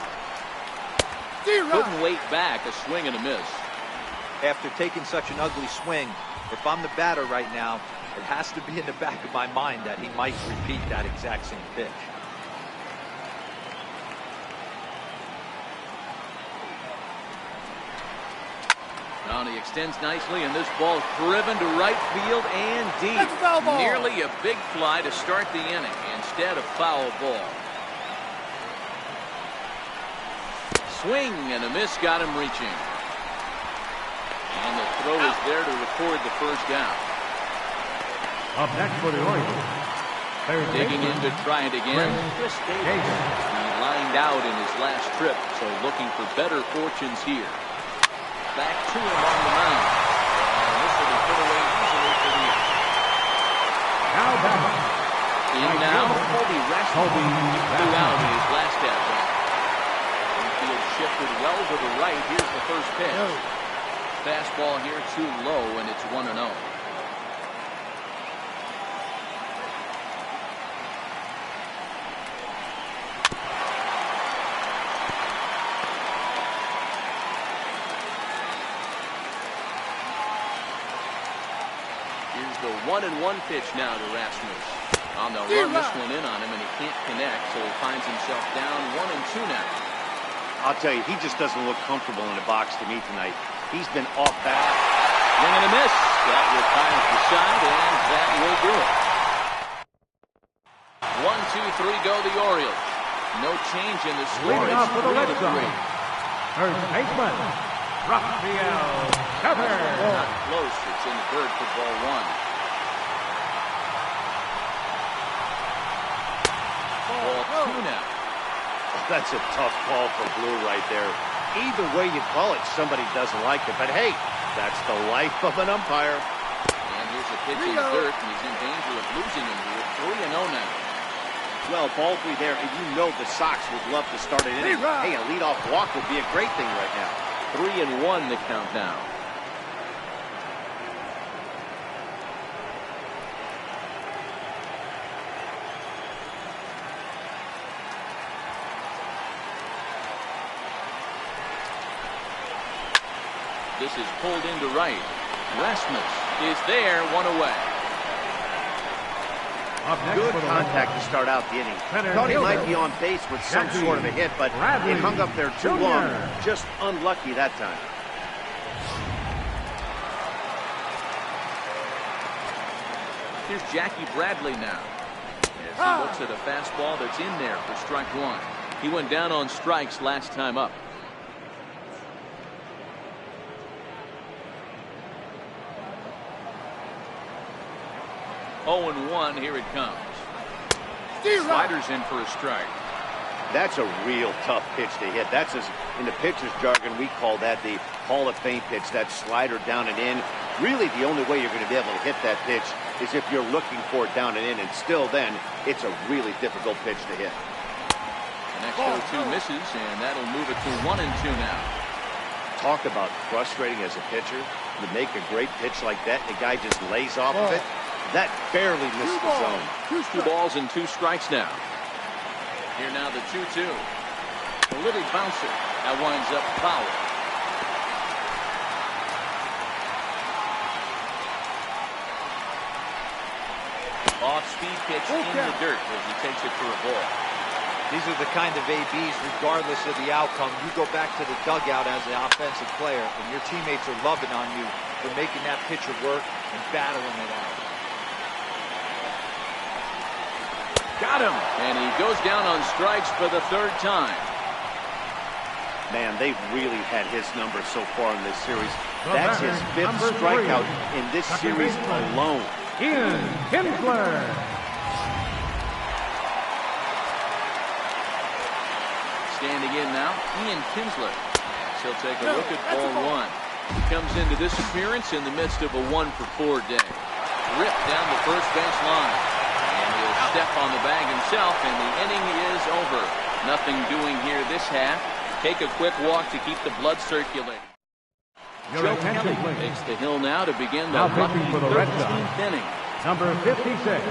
Couldn't wait back, a swing and a miss. After taking such an ugly swing, if I'm the batter right now, it has to be in the back of my mind that he might repeat that exact same pitch. Now he extends nicely, and this ball driven to right field and deep. That's a foul ball. Nearly a big fly to start the inning. Instead, a foul ball. swing and a miss got him reaching. And the throw is there to record the first down. Up next for the Orioles. Digging in to try it again. Chris Davis. He lined out in his last trip, so looking for better fortunes here. Back to him on the mound. And this will be put away easily for the out. Now back. In now, Colby Rasmussen flew out in his last at-bat. Infield shifted well to the right. Here's the first pitch. Fastball here too low, and it's 1-0. Here's the 1-1 pitch now to Rasmus. They'll run this one in on him, and he can't connect, so he finds himself down 1-2 now. I'll tell you, he just doesn't look comfortable in the box to me tonight. He's been off back. Swing and a miss. That retires the side, and that will do it. 1-2-3 go the Orioles. No change in the score. Leading off for the Red Sox. First baseman, Rafael Devers. Not close. It's in the dirt for ball one. Ball two now. That's a tough call for Blue right there. Either way you call it, somebody doesn't like it. But hey, that's the life of an umpire. And here's a pitch in the dirt, and he's in danger of losing him here. 3-0 now. Well, ball three there, and you know the Sox would love to start an inning. Hey, a leadoff walk would be a great thing right now. 3-1 the count now. This is pulled into right. Rasmus is there, one away. Good contact to start out the inning. Thought he might be on base with some sort of a hit, but it hung up there too long. Just unlucky that time. Here's Jackie Bradley now. As he looks at a fastball that's in there for strike one. He went down on strikes last time up. Oh, and 1, here it comes. Slider's in for a strike. That's a real tough pitch to hit. That's, in the pitcher's jargon, we call that the Hall of Fame pitch. That slider down and in. Really, the only way you're going to be able to hit that pitch is if you're looking for it down and in. And still then, it's a really difficult pitch to hit. The next 0-2 misses, and that'll move it to 1-2 now. Talk about frustrating as a pitcher. To make a great pitch like that, the guy just lays off of it. That barely missed the zone. 2 balls and 2 strikes now. Here now the 2-2. A little bouncer. That winds up foul. Off-speed pitch in the dirt as he takes it for a ball. These are the kind of ABs, regardless of the outcome. You go back to the dugout as an offensive player, and your teammates are loving on you for making that pitcher work and battling it out. Got him. And he goes down on strikes for the 3rd time. Man, they've really had his number so far in this series. That's his 5th strikeout in this series alone. Ian Kinsler. Standing in now, Ian Kinsler. He'll take a look at ball 1. He comes into this appearance in the midst of a 1-for-4 day. Ripped down the first base line. And he'll step on the bag himself, and the inning is over. Nothing doing here this half. Take a quick walk to keep the blood circulating. Joe Kelly takes the hill now to begin the 13th inning. Number 56.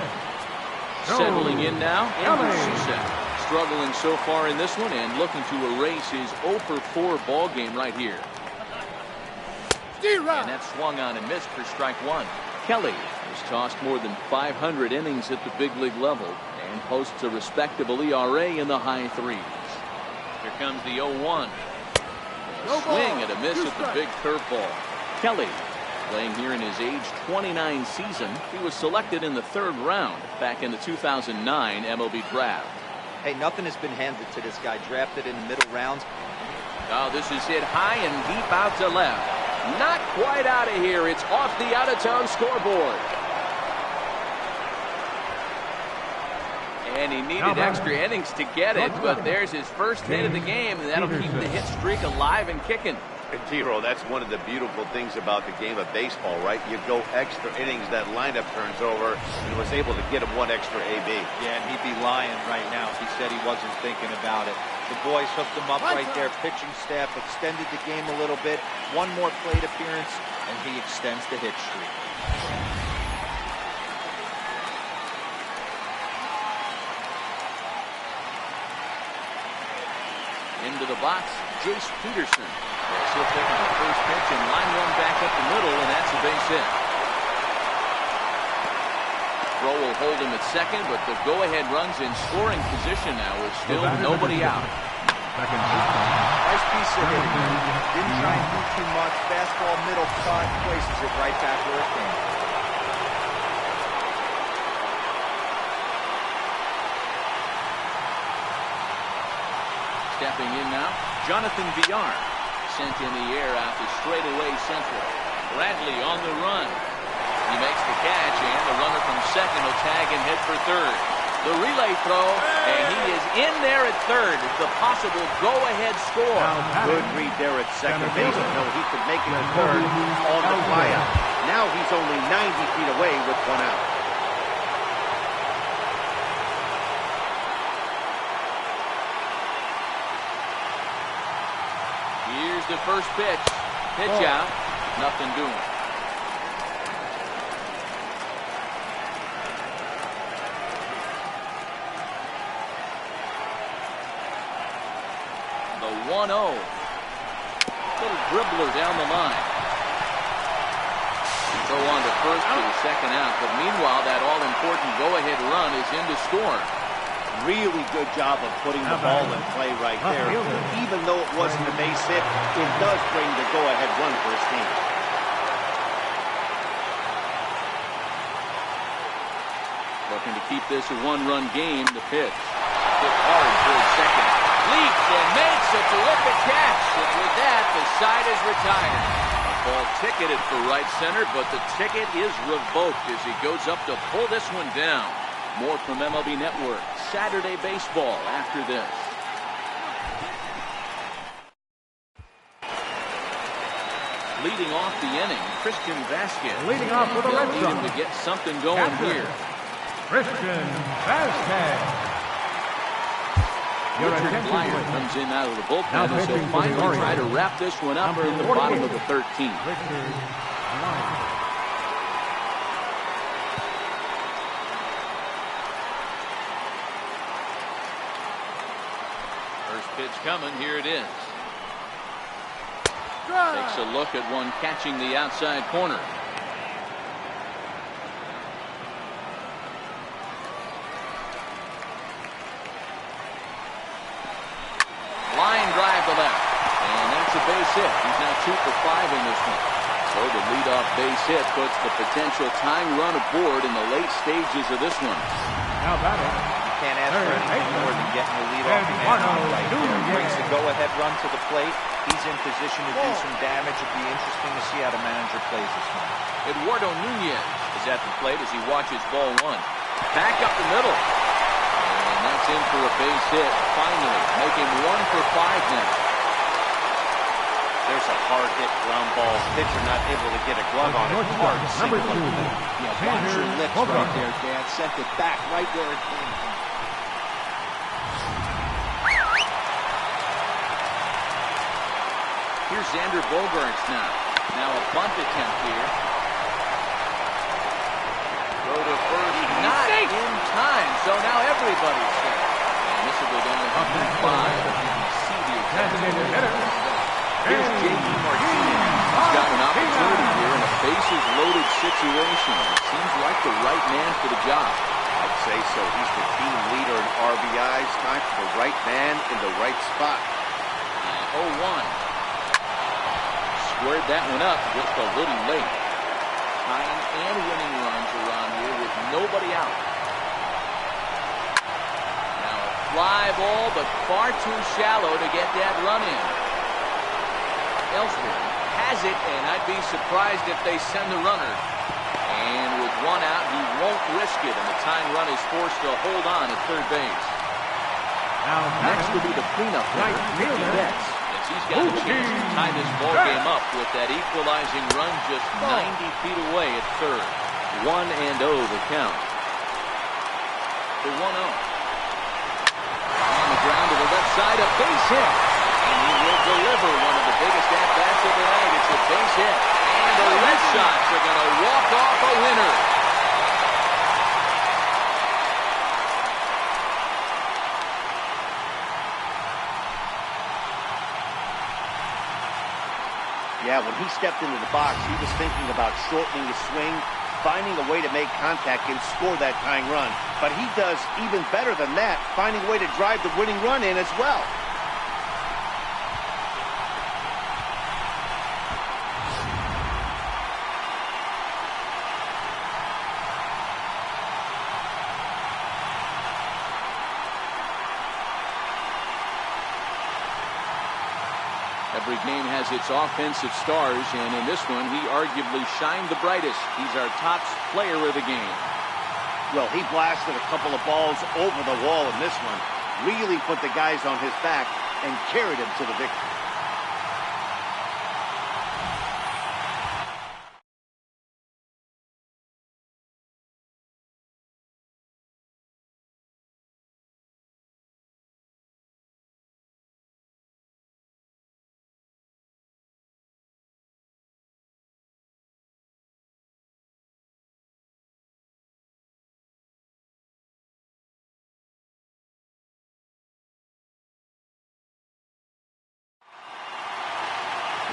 Settling in now, Andrew Susak. Struggling so far in this one and looking to erase his 0-for-4 ball game right here. And that swung on and missed for strike 1. Kelly has tossed more than 500 innings at the big league level and posts a respectable ERA in the high 3s. Here comes the 0-1. Swing and a miss at the big curveball. Kelly playing here in his age 29 season. He was selected in the 3rd round back in the 2009 MLB draft. Hey, nothing has been handed to this guy. Drafted in the middle rounds. Oh, this is hit high and deep out to left. Not quite out of here. It's off the out-of-town scoreboard. And he needed extra innings to get it, but there's his first hit of the game, and that'll keep the hit streak alive and kicking. And Tiro, that's one of the beautiful things about the game of baseball, right? You go extra innings, that lineup turns over, and was able to get him one extra AB. Yeah, and he'd be lying right now if he said he wasn't thinking about it. The boys hooked him up right there. Pitching staff extended the game a little bit. One more plate appearance, and he extends the hit streak. Into the box, Jace Peterson. He'll take the first pitch and line one back up the middle, and that's a base hit. Throw will hold him at second, but the go-ahead runs in scoring position now with still nobody out. Nice piece of hitting. Didn't try and do too much. Fastball, middle cut, places it right back where it came. Stepping in now, Jonathan Villar. Sent in the air out to straightaway central. Bradley on the run. He makes the catch, and the runner from second will tag and hit for third. The relay throw, and he is in there at third. It's the possible go-ahead score. Good read there at second base. No, he could make it to third on the flyout. Now he's only 90 feet away with one out. Here's the first pitch. Pitch out. Nothing doing. The 1-0. Little dribbler down the line. Go on to first for the second out, but meanwhile that all-important go-ahead run is in to score. Really good job of putting the ball in play right there. Even though it wasn't a base hit, it does bring the go-ahead run for his team. Looking to keep this a one-run game. The pitch. Hit hard towards second. Leaps and makes a terrific catch. And with that, the side is retired. A ball ticketed for right center, but the ticket is revoked as he goes up to pull this one down. More from MLB Network. Saturday baseball after this. Leading off the inning, Christian Vasquez. Leading off with a red Need him to get something going here. Christian Vasquez. Richard Blyer comes in out of the bullpen as he'll finally try to wrap this one up in the bottom of the 13th. First pitch coming, here it is. Takes a look at one catching the outside corner. Line drive to left. And that's a base hit. He's now 2 for 5 in this one. So the leadoff base hit puts the potential tying run aboard in the late stages of this one. Now batting. You can't ask for anything more than getting the leadoff man on right there. Brings the go-ahead run to the plate. He's in position to do some damage. It'd be interesting to see how the manager plays this one. Eduardo Nunez is at the plate as he watches ball one. Back up the middle. And that's in for a base hit. Finally, making 1 for 5 now. There's a hard hit ground ball. Pitcher not able to get a glove on it. Hard Number 2. Yeah, watch your lips right there, Dad. Sent it back right where it came from. Here's Xander Bogaerts now. Now a bunt attempt here. Throw to first, not in time. So now everybody's set. And this will go down to 5. Here's J.D. Martinez. He's got an opportunity here in a bases-loaded situation. It seems like the right man for the job. I'd say so. He's the team leader in RBIs. Time for the right man in the right spot. And 0-1. Squared that one up just a little late. Tying and winning runs around here with nobody out. Now a fly ball, but far too shallow to get that run in. Ellsbury has it, and I'd be surprised if they send the runner. And with one out, he won't risk it, and the tying run is forced to hold on at third base. Now Next will be the cleanup hitter, Mickey Betts, as he's got a chance to tie this ball game up with that equalizing run just 90 feet away at third. 1-0 the count. The 1-0. On the ground to the left side, a base hit. And he will deliver one of the biggest at-bats of the night. It's a base hit. And the Red Sox are going to walk off a winner. Yeah, when he stepped into the box, he was thinking about shortening the swing, finding a way to make contact and score that tying run. But he does even better than that, finding a way to drive the winning run in as well. Every game has its offensive stars, and in this one, he arguably shined the brightest. He's our top player of the game. Well, he blasted a couple of balls over the wall in this one, really put the guys on his back and carried him to the victory.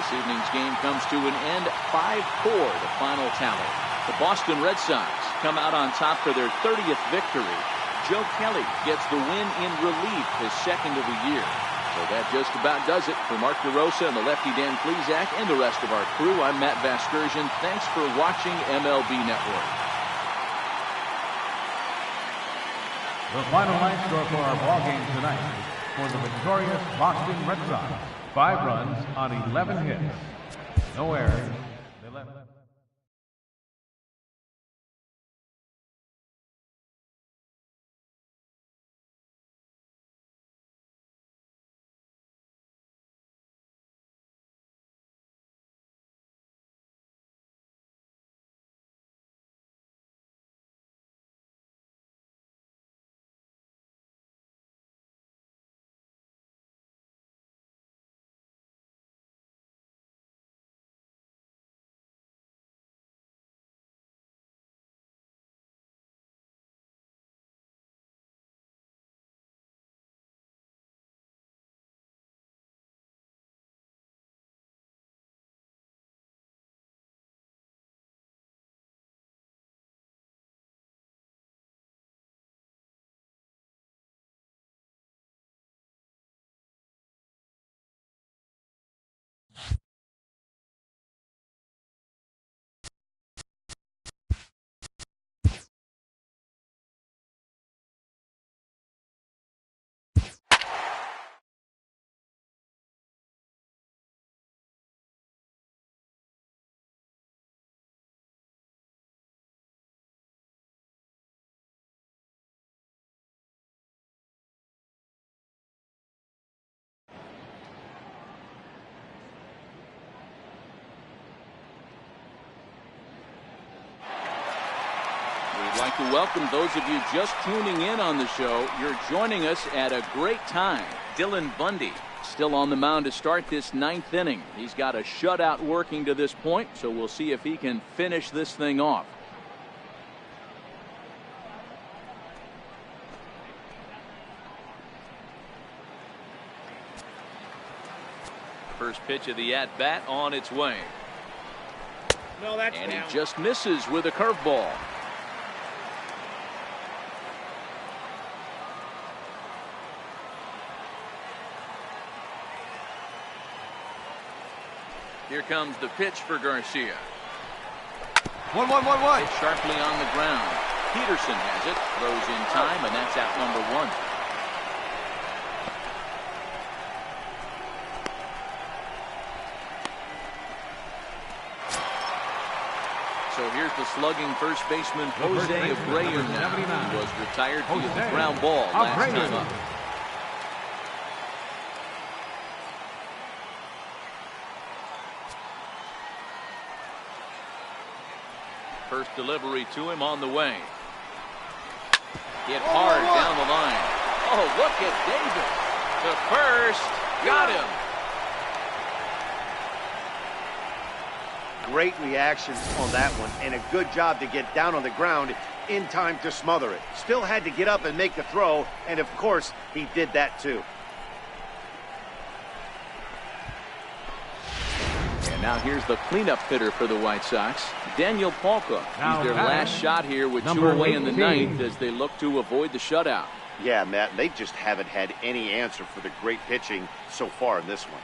This evening's game comes to an end, 5-4, the final tally. The Boston Red Sox come out on top for their 30th victory. Joe Kelly gets the win in relief, his second of the year. So that just about does it. For Mark DeRosa and the lefty Dan Plesac and the rest of our crew, I'm Matt Vasgersian. Thanks for watching MLB Network. The final line score for our ball game tonight for the victorious Boston Red Sox. 5 runs on 11 hits. No errors. They left. We'd like to welcome those of you just tuning in on the show. You're joining us at a great time. Dylan Bundy still on the mound to start this 9th inning. He's got a shutout working to this point, so we'll see if he can finish this thing off. First pitch of the at-bat on its way. No, that's and down. he just misses with a curveball. Here comes the pitch for Garcia. 1-1-1-1. Hit sharply on the ground. Peterson has it, throws in time, and that's out number 1. So here's the slugging first baseman, Jose Abreu, now. He was retired via the ground ball last time up. First delivery to him on the way. Hit hard down the line. Oh, look at Davis. The first. Got him. Great reactions on that one, and a good job to get down on the ground in time to smother it. Still had to get up and make the throw, and of course, he did that too. And now here's the cleanup hitter for the White Sox, Daniel Palka. He's their last shot here with 2 away in the ninth as they look to avoid the shutout. Yeah, Matt, they just haven't had any answer for the great pitching so far in this one.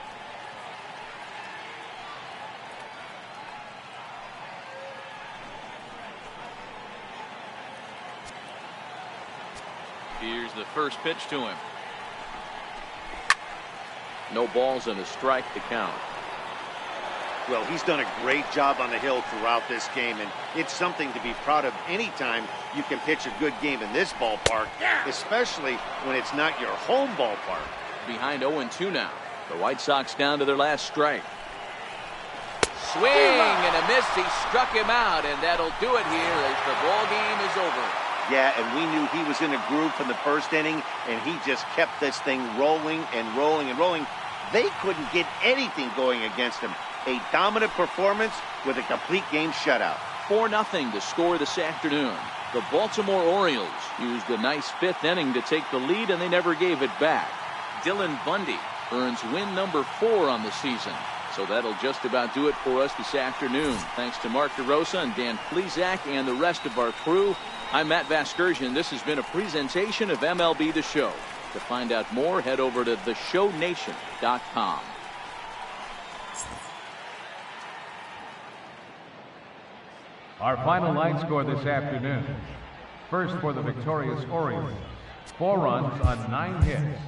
Here's the first pitch to him. No balls and a strike to count. Well, he's done a great job on the hill throughout this game, and it's something to be proud of anytime you can pitch a good game in this ballpark, especially when it's not your home ballpark. Behind 0-2 now. The White Sox down to their last strike. Swing and a miss. He struck him out, and that'll do it here as the ball game is over. Yeah, and we knew he was in a groove from the first inning, and he just kept this thing rolling and rolling and rolling. They couldn't get anything going against him. A dominant performance with a complete game shutout. 4-0 to score this afternoon. The Baltimore Orioles used a nice 5th inning to take the lead, and they never gave it back. Dylan Bundy earns win number 4 on the season. So that'll just about do it for us this afternoon. Thanks to Mark DeRosa and Dan Plesac and the rest of our crew. I'm Matt Vasgersian. This has been a presentation of MLB The Show. To find out more, head over to theshownation.com. Our final line score this afternoon. First for the victorious Orioles. 4 runs on 9 hits.